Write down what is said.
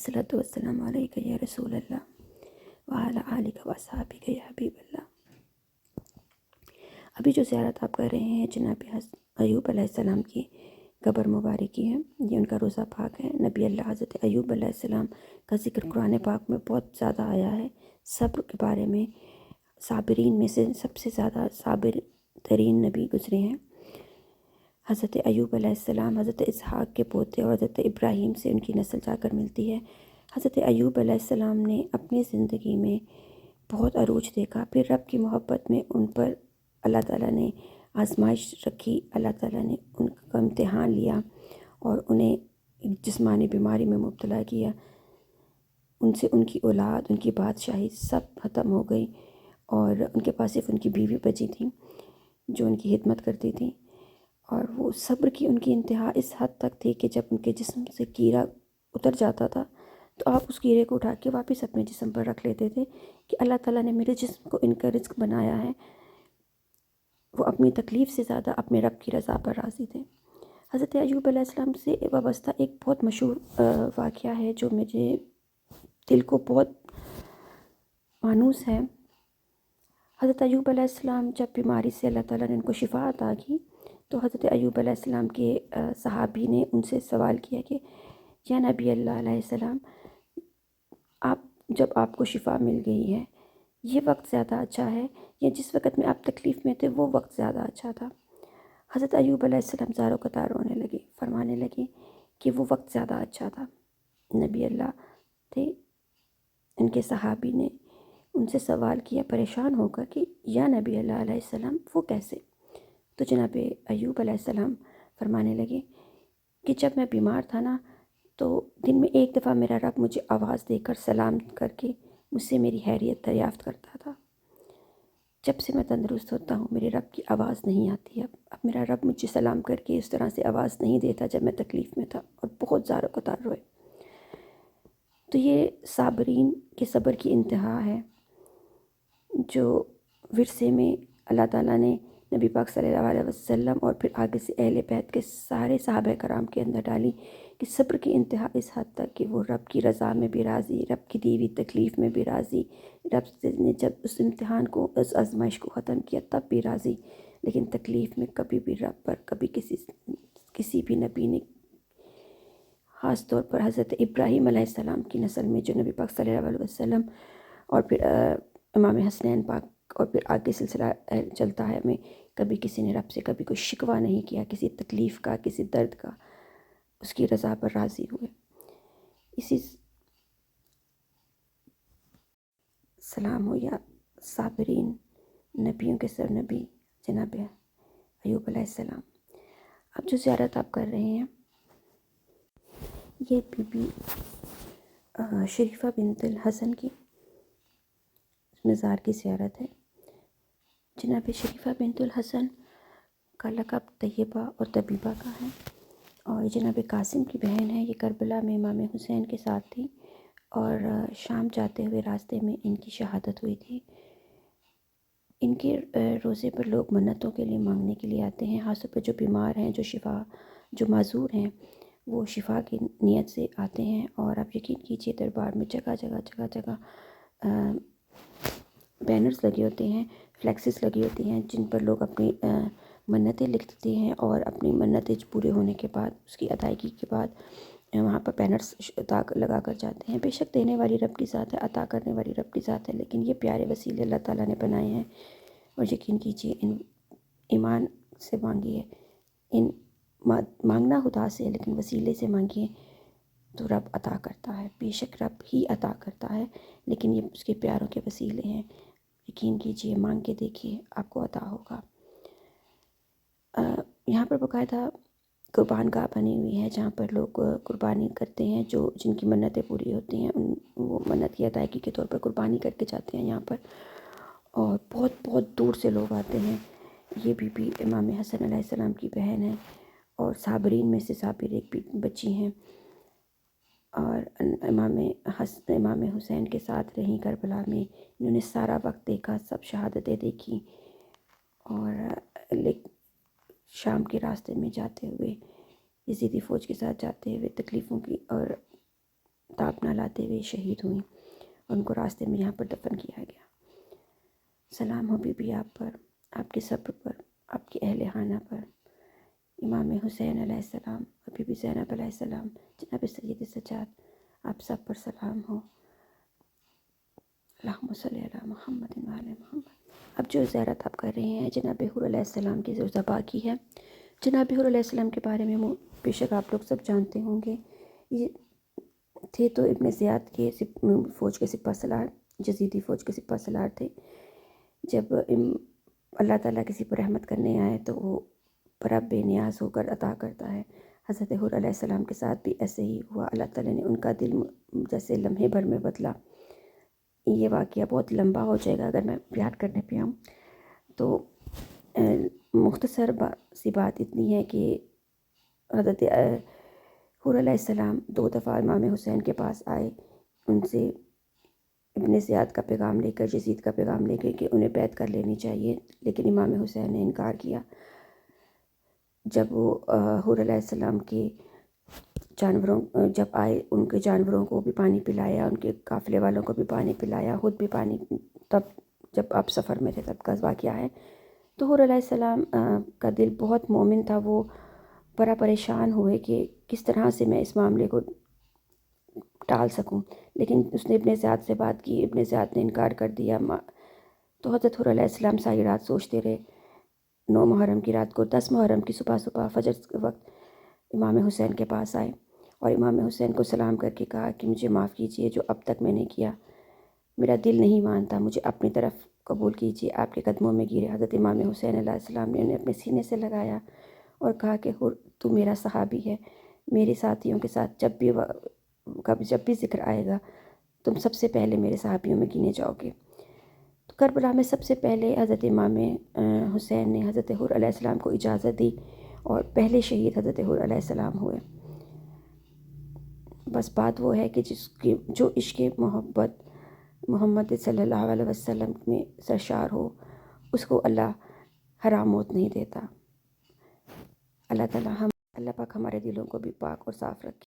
अस्सलातु वस्सलामु अलैका या रसूल अल्लाह व अला आलिका व अस्हाबिका या हबीब अल्लाह। अभी जो ज़ियारत आप कर रहे हैं जनाब अय्यूब अलैहिस्सलाम की कब्र मुबारक की है, ये उनका रोज़ा पाक है। नबी अल्लाह हज़रत अय्यूब अलैहिस्सलाम का ज़िक्र कुरान पाक में बहुत ज़्यादा आया है। सब्र के बारे में साबिरीन में से सबसे ज़्यादा साबिर तरीन नबी गुज़रे हैं। हज़रत अय्यूब अलैहिस्सलाम हज़रत इसहाक़ के पोते और हज़रत इब्राहीम से उनकी नस्ल जाकर मिलती है। हज़रत अय्यूब अलैहिस्सलाम ने अपनी ज़िंदगी में बहुत अरूज देखा, फिर रब की मोहब्बत में उन पर अल्लाह ताला ने आजमाइश रखी। अल्लाह ताला ने उनका इम्तिहान लिया और उन्हें एक जिस्मानी बीमारी में मुब्तला किया। उनसे उनकी औलाद, उनकी बादशाही सब ख़त्म हो गई और उनके पास सिर्फ उनकी बीवी बची थी जो उनकी खिदमत करती थी। और वो सब्र की उनकी इंतहा इस हद तक थी कि जब उनके जिस्म से कीड़ा उतर जाता था तो आप उस कीड़े को उठा के वापस अपने जिस्म पर रख लेते थे कि अल्लाह ताला ने मेरे जिस्म को इनका रिज़्क बनाया है। वो अपनी तकलीफ़ से ज़्यादा अपने रब की रज़ा पर राज़ी थे। हज़रत अय्यूब अलैहिस्सलाम से वाबस्ता एक बहुत मशहूर वाक़या है जो मेरे दिल को बहुत मानूस है। हज़रत अय्यूब अलैहिस्सलाम जब बीमारी से अल्लाह ताला ने उनको शिफा अता की तो हज़रत अय्यूब अलैहिस्सलाम के सहाबी ने उनसे सवाल किया कि या नबी अल्लाह अलैहिस्सलाम, आप जब आपको शिफा मिल गई है ये वक्त ज़्यादा अच्छा है या जिस वक्त में आप तकलीफ़ में थे वो वक्त ज़्यादा अच्छा था? हज़रत अय्यूब अलैहिस्सलाम ज़ारो कतार रोने लगे, फरमाने लगे कि वो वक्त ज़्यादा अच्छा था। नबी अल्लाह थे, इनके सहाबी ने उनसे सवाल किया परेशान होकर कि या नबी अल्लाह अलैहिस्सलाम वो कैसे? तो जनाब अय्यूब अलैहिस्सलाम फरमाने लगे कि जब मैं बीमार था ना तो दिन में एक दफ़ा मेरा रब मुझे आवाज़ देकर सलाम करके मुझसे मेरी खैरियत दरियाफ़्त करता था। जब से मैं तंदुरुस्त होता हूँ मेरे रब की आवाज़ नहीं आती। अब मेरा रब मुझे सलाम करके उस तरह से आवाज़ नहीं देता जब मैं तकलीफ़ में था। और बहुत ज़ारो कतार रोए। तो ये साबरीन के सब्र की इंतहा है जो विरसे में अल्लाह ताला ने नबी पाक सल्लल्लाहु अलैहि वसल्लम और फिर आगे से अहले बैत के सारे सहाबा कराम के अंदर डाली कि सब्र की इंतहा इस हद तक कि वो रब की रज़ा में भी राज़ी, रब की दी हुई तकलीफ़ में भी राज़ी, रब ने जब उस इम्तिहान को, उस आजमाइश को ख़त्म किया तब भी राज़ी। लेकिन तकलीफ़ में कभी भी रब पर कभी किसी भी नबी ने, ख़ास तौर पर हज़रत इब्राहीम अलैहिस्सलाम की नस्ल में जो नबी पाक सल्लल्लाहु अलैहि वसल्लम और फिर इमाम हसनैन पाक और फिर आगे सिलसिला चलता है, में कभी किसी ने रब से कभी कोई शिकवा नहीं किया किसी तकलीफ़ का, किसी दर्द का, उसकी रज़ा पर राज़ी हुए। इसी सलाम हो या साबिरीन नबियों के सर नबी जनाब अय्यूब अलैहिस्सलाम। अब जो ज़ियारत आप कर रहे हैं ये बीबी शरीफ़ा बिनतुल हसन की मज़ार की ज़ियारत है। जनाब शरीफ़ा बिनतुल हसन का लक़ब तैयबा और तबीबा का है और जनाब कासिम की बहन है। ये करबला में इमाम हुसैन के साथ थी और शाम जाते हुए रास्ते में इनकी शहादत हुई थी। इनके रोज़े पर लोग मन्नतों के लिए मांगने के लिए आते हैं। ख़ास तौर पर जो बीमार हैं, जो माज़ूर हैं, वो शिफा की नीयत से आते हैं। और आप यकीन कीजिए दरबार में जगह जगह बैनर्स लगे होते हैं, फ्लैक्सेस लगी होती हैं जिन पर लोग अपनी मन्नतें लिखते हैं और अपनी मन्नतें पूरे होने के बाद, उसकी अदायगी के बाद वहाँ पर बैनर्स लगा कर जाते हैं। बेशक देने वाली रब की ज़ात है, अता करने वाली रब की ज़ात है, लेकिन ये प्यारे वसीले अल्लाह ताला ने बनाए हैं। और यकीन कीजिए इन ईमान से मांगिए, इन मांगना खुदा से है लेकिन वसीले से मांगिए तो रब अता करता है। बेशक रब ही अता करता है लेकिन ये उसके प्यारों के वसीले हैं। यकीन कीजिए, मांग के देखिए, आपको अता होगा। यहाँ पर बाकायदा कुर्बान गाह बनी हुई है जहाँ पर लोग कुर्बानी करते हैं, जो जिनकी मन्नतें पूरी होती हैं वो मन्नत की अदायगी के तौर पर कुर्बानी करके जाते हैं यहाँ पर। और बहुत बहुत दूर से लोग आते हैं। ये बीबी इमाम हसन अलैहिस्सलाम की बहन है और साबरीन में से साबिर एक भी बच्ची हैं और इमाम हुसैन के साथ रहीं करबला में। इन्होंने सारा वक्त देखा, सब शहादतें देखी और शाम के रास्ते में जाते हुए, यज़ीदी फ़ौज के साथ जाते हुए तकलीफ़ों की और تاب نہ لاتے ہوئے شہید ہوئیں، اور ان کو راستے میں یہاں پر دفن کیا گیا۔ سلام ہو بی بی آپ پر، آپ کے صبر پر، آپ کے اہل خانہ پر، امام حسین علیہ السلام اور بی بی زینب علیہ السلام، جناب سید سجاد، آپ سب پر سلام ہو۔ اللہم صلی علی محمد و علی محمد۔ اب جو زیارت آپ کر رہے ہیں جناب حور علیہ السلام کی جو ذبح کی ہے، جناب حور علیہ السلام کے بارے میں بے شک آپ لوگ سب جانتے ہوں گے۔ یہ تھے تو ابن زیاد کے فوج کے سپہ سالار، یزیدی فوج کے سپہ سالار تھے۔ جب اللہ تعالیٰ کسی پر رحمت کرنے آئے تو وہ بڑا بے نیاز ہو کر عطا کرتا ہے۔ حضرت حور علیہ السلام کے ساتھ بھی ایسے ہی ہوا، اللہ تعالیٰ نے ان کا دل جیسے لمحے بھر میں بدلا۔ یہ واقعہ بہت لمبا ہو جائے گا اگر میں بیان کرنے پہ آؤں تو، مختصر سی بات اتنی ہے کہ حضرت حور علیہ السلام 2 دفعہ امام حسین کے پاس آئے، ان سے ابن زیاد کا پیغام لے کر، یزید کا پیغام لے کر کہ انہیں بیعت کر لینی چاہیے، لیکن امام حسین نے انکار کیا۔ جب وہ حور علیہ السلام کے جانوروں جب آئے، ان کے جانوروں کو بھی پانی پلایا، ان کے قافلے والوں کو بھی پانی پلایا، خود بھی پانی، تب جب آپ سفر میں تھے تب کا واقعہ ہے۔ تو حور علیہ السلام کا دل بہت مومن تھا، وہ بڑا پریشان ہوئے کہ کس طرح سے میں اس معاملے کو ٹال سکوں، لیکن اس نے ابن زیاد سے بات کی، ابن زیاد نے انکار کر دیا۔ تو حضرت حور علیہ السلام ساری رات سوچتے رہے۔ 9 محرم کی رات کو 10 محرم کی صبح فجر کے وقت امام حسین کے پاس آئے اور امام حسین کو سلام کر کے کہا کہ مجھے معاف کیجئے، جو اب تک میں نے کیا میرا دل نہیں مانتا، مجھے اپنی طرف قبول کیجئے، آپ کے قدموں میں گرے۔ حضرت امام حسین علیہ السلام نے انہیں اپنے سینے سے لگایا اور کہا کہ تو میرا صحابی ہے، میرے ساتھیوں کے ساتھ جب بھی ذکر آئے گا تم سب سے پہلے میرے صحابیوں میں گنے جاؤ گے۔ تو کربلا میں سب سے پہلے حضرت امام حسین نے حضرت حور علیہ السلام کو اجازت دی اور پہلے شہید حضرت حور علیہ السلام ہوئے۔ بس بات وہ ہے کہ جو عشق محبت محمد صلی اللہ علیہ وسلم میں سرشار ہو، اس کو اللہ حرام موت نہیں دیتا۔ اللہ پاک ہمارے دلوں کو بھی پاک اور صاف رکھے۔